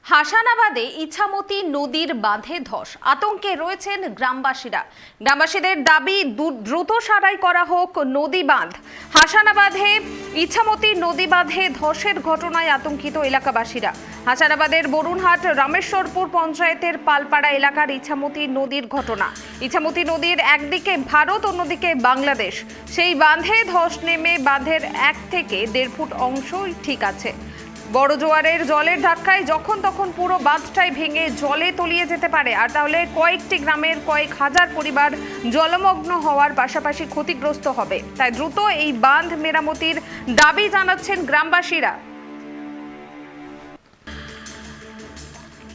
হাসানাবাদে ইছামতি নদীর বাঁধে ধস, আতঙ্কে রয়েছেন গ্রামবাসীরা। গ্রামবাসীদের দাবি দ্রুত সারাই করা হোক নদী বাঁধ। হাসানাবাদে ইছামতি নদী বাঁধে ধসের ঘটনায় আতঙ্কিত এলাকাবাসীরা। হাসানাবাদের বরুণহাট রামেশ্বরপুর পঞ্চায়েতের পালপাড়া এলাকার ইছামতি নদীর ঘটনা। ইছামতি নদীর একদিকে ভারত, অন্যদিকে বাংলাদেশ। সেই বাঁধে ধস নেমে বাঁধের 1 থেকে 1.5 ফুট অংশই ঠিক আছে। বড় জোয়ারের জলের ধাক্কায় যখন তখন পুরো বাঁধটাই ভেঙে জলে তলিয়ে যেতে পারে, আর তাহলে কয়েকটি গ্রামের কয়েক হাজার পরিবার জলমগ্ন হওয়ার পাশাপাশি ক্ষতিগ্রস্ত হবে। তাই দ্রুত এই বাঁধ মেরামতির দাবি জানাচ্ছেন গ্রামবাসীরা।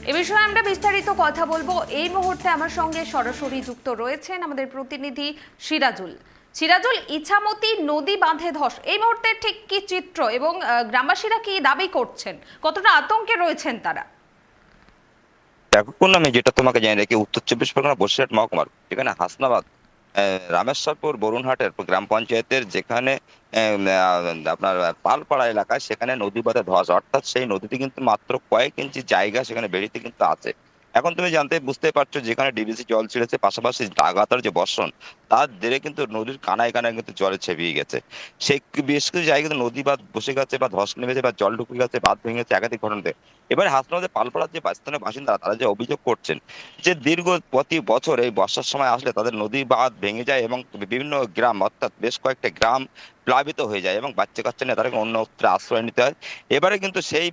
এ বিষয়ে আমরা বিস্তারিত কথা বলবো। এই মুহূর্তে আমার সঙ্গে সরাসরি যুক্ত রয়েছেন আমাদের প্রতিনিধি সিরাজুল। ইছামতি নদী বাঁধে ধস, এই মুহূর্তে ঠিক কি চিত্র এবং গ্রামবাসীরা কি দাবি করছেন, কতটা আতঙ্কে রয়েছেন তারা? এখন আমি যেটা তোমাকে জানিয়ে রাখি, উত্তর 24 পরগনা বসিরহাট মহকুমার যেখানে হাসনাবাদ রামেশ্বরপুর বরুণহাটের গ্রাম পঞ্চায়েতের যেখানে আপনার পালপাড়া এলাকায় সেখানে নদী বাঁধে ধস, অর্থাৎ সেই নদীতে কিন্তু মাত্র কয়েক ইঞ্চি জায়গা সেখানে বেড়িতে কিন্তু আছে। এখন তুমি বুঝতে পারছো যেখানে ডিবিসি জল ছেড়েছে, পাশাপাশি লাগাতার যে বর্ষণ তার জেরে কিন্তু নদীর কানায় কানায় কিন্তু জলে ছেপিয়ে গেছে। সেই বেশ কিছু জায়গায় নদী বাঁধ বসে গেছে বা ধস নেমেছে বা জল ঢুকে গেছে, বাঁধ ভেঙেছে একাধিক ঘটনাতে। এবারে হাসনাবাদের পালপাড়ার যে স্থানীয় বাসিন্দারা তারা যে অভিযোগ করছেন যে দীর্ঘ প্রতি বছর এই বর্ষার সময় আসলে তাদের নদী বাঁধ ভেঙে যায় এবং বিভিন্ন গ্রাম, অর্থাৎ বেশ কয়েকটা গ্রাম প্লাবিত হয়ে যায় এবং বাচ্চা কাচ্চা নিয়ে তাদেরকে অন্যত্র আশ্রয় নিতে হয়। এবারে কিন্তু সেই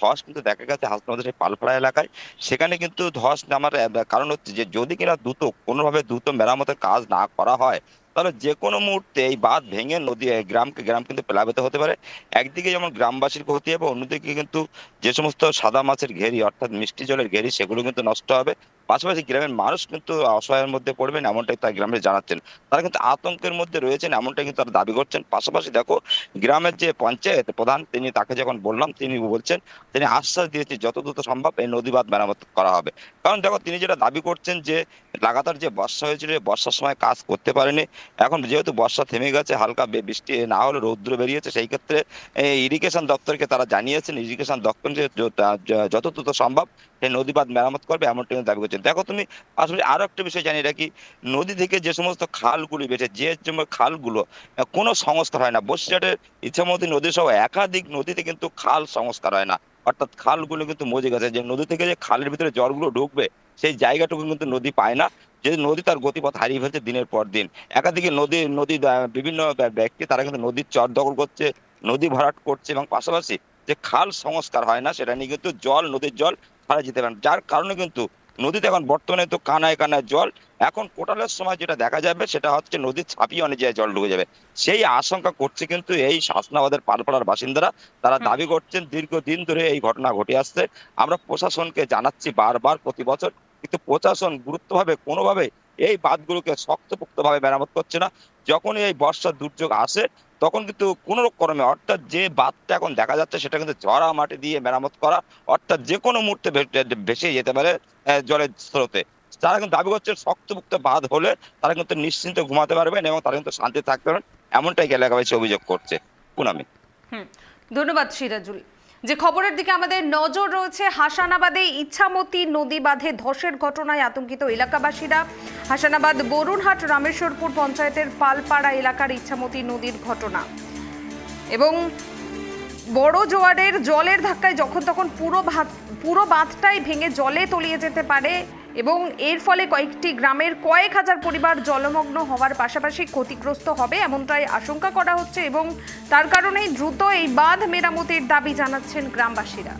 ধস কিন্তু দেখা গেছে হাসনাবাদের সেই পালপাড়া এলাকায়। সেখানে কিন্তু ধস নামার কারণ হচ্ছে যে যদি কিনা কোনোভাবে দ্রুত মেরামতের কাজ না করা হয় তাহলে যে কোনো মুহূর্তে এই বাঁধ ভেঙে নদী গ্রাম কিন্তু প্লাবিত হতে পারে। একদিকে যেমন গ্রামবাসীর ক্ষতি হবে, অন্যদিকে কিন্তু যে সমস্ত সাদা মাছের ঘেরি অর্থাৎ মিষ্টি জলের ঘেরি সেগুলো কিন্তু নষ্ট হবে। পাশাপাশি গ্রামের মানুষ কিন্তু অসহায়ের মধ্যে পড়বেন, এমনটাই তার গ্রামে জানাচ্ছেন। তারা কিন্তু আতঙ্কের মধ্যে রয়েছেন, এমনটাই কিন্তু তারা দাবি করছেন। পাশাপাশি দেখো, গ্রামের যে পঞ্চায়েত প্রধান তাকে যখন বললাম তিনি বলছেন, তিনি আশ্বাস দিয়েছেন যত দ্রুত সম্ভব এই নদী বাঁধ মেরামত করা হবে। কারণ দেখো, তিনি যেটা দাবি করছেন যে লাগাতার যে বর্ষা হয়েছিল, বর্ষার সময় কাজ করতে পারেনি। এখন যেহেতু বর্ষা থেমে গেছে, হালকা বৃষ্টি না হলে রৌদ্র বেরিয়েছে, সেই ক্ষেত্রে ইরিগেশন দপ্তরকে তারা জানিয়েছেন ইরিগেশন দপ্তর যত দ্রুত সম্ভব সেই নদী বাঁধ মেরামত করবে, এমনটা দাবি করছেন। দেখো তুমি, আসলে আরো একটা বিষয় জানিয়ে রাখি, নদী থেকে যে সমস্ত খালগুলি বেঁচে যে খালগুলো কোনো সংস্কার হয় না, বসিরহাটের ইছামতি নদী সহ একাধিক নদীতে কিন্তু খাল সংস্কার হয় না, অর্থাৎ খালগুলো কিন্তু মজে গেছে। যে নদী থেকে যে খালের ভিতরে জলগুলো ঢুকবে সেই জায়গাটুকু কিন্তু নদী পায় না, যে নদী তার গতিপথ হারিয়ে ফেলছে দিনের পর দিন। একাধিকে নদী বিভিন্ন ব্যক্তি তারা কিন্তু নদীর চর দখল করছে, নদী ভরাট করছে, এবং পাশাপাশি যে খাল সংস্কার হয় না সেটা নিয়ে কিন্তু নদীর জল ছাড়া যেতে পারে, যার কারণে কিন্তু নদীতে এখন বর্তমানে তো কানায় কানায় জল। এখন কোটালের সময় যেটা দেখা যাবে সেটা হচ্ছে নদী ছাপিয়ে অনেক জায়গায় জল ঢুকে যাবে, সেই আশঙ্কা করছে কিন্তু এই হাসনাবাদের পালপাড়ার বাসিন্দারা। তারা দাবি করছেন দীর্ঘদিন ধরে এই ঘটনা ঘটে আসছে। আমরা প্রশাসনকে জানাচ্ছি বারবার প্রতি বছর, কিন্তু প্রশাসন গুরুত্বভাবে কোনোভাবে এই বাঁধগুলোকে শক্তপোক্তভাবে মেরামত করছে না। যখনই এই বর্ষার দুর্যোগ আসে তখন কিন্তু কোনো রকমে, অর্থাৎ যে বাঁধটা এখন দেখা যাচ্ছে সেটা কিন্তু ঝরা মাটি দিয়ে মেরামত করা, অর্থাৎ যে কোনো মুহূর্তে ভেসে যেতে পারে জলের স্রোতে। তারা কিন্তু দাবি করছে শক্তপোক্ত বাঁধ হলে তারা কিন্তু নিশ্চিন্তে ঘুমাতে পারবেন এবং তারা কিন্তু শান্তি থাকতে পারবেন, এমনটাই এলাকাবাসী অভিযোগ করছে। পুনামি, ধন্যবাদ সিরাজুল। যে খবরের দিকে আমাদের নজর রয়েছে, হাসানাবাদে ইছামতি নদী বাঁধে ধসের ঘটনায় আতঙ্কিত এলাকাবাসীরা। হাসানাবাদ বরুণহাট রামেশ্বরপুর পঞ্চায়েতের পালপাড়া এলাকার ইছামতি নদীর ঘটনা, এবং বড় জোয়ারের জলের ধাক্কায় যখন তখন পুরো বাঁধটাই ভেঙে জলে তলিয়ে যেতে পারে, এবং এর ফলে কয়েকটি গ্রামের কয়েক হাজার পরিবার জলমগ্ন হওয়ার পাশাপাশি ক্ষতিগ্রস্ত হবে, এমনটাই আশঙ্কা করা হচ্ছে, এবং তার কারণেই দ্রুত এই বাঁধ মেরামতের দাবি জানাচ্ছেন গ্রামবাসীরা।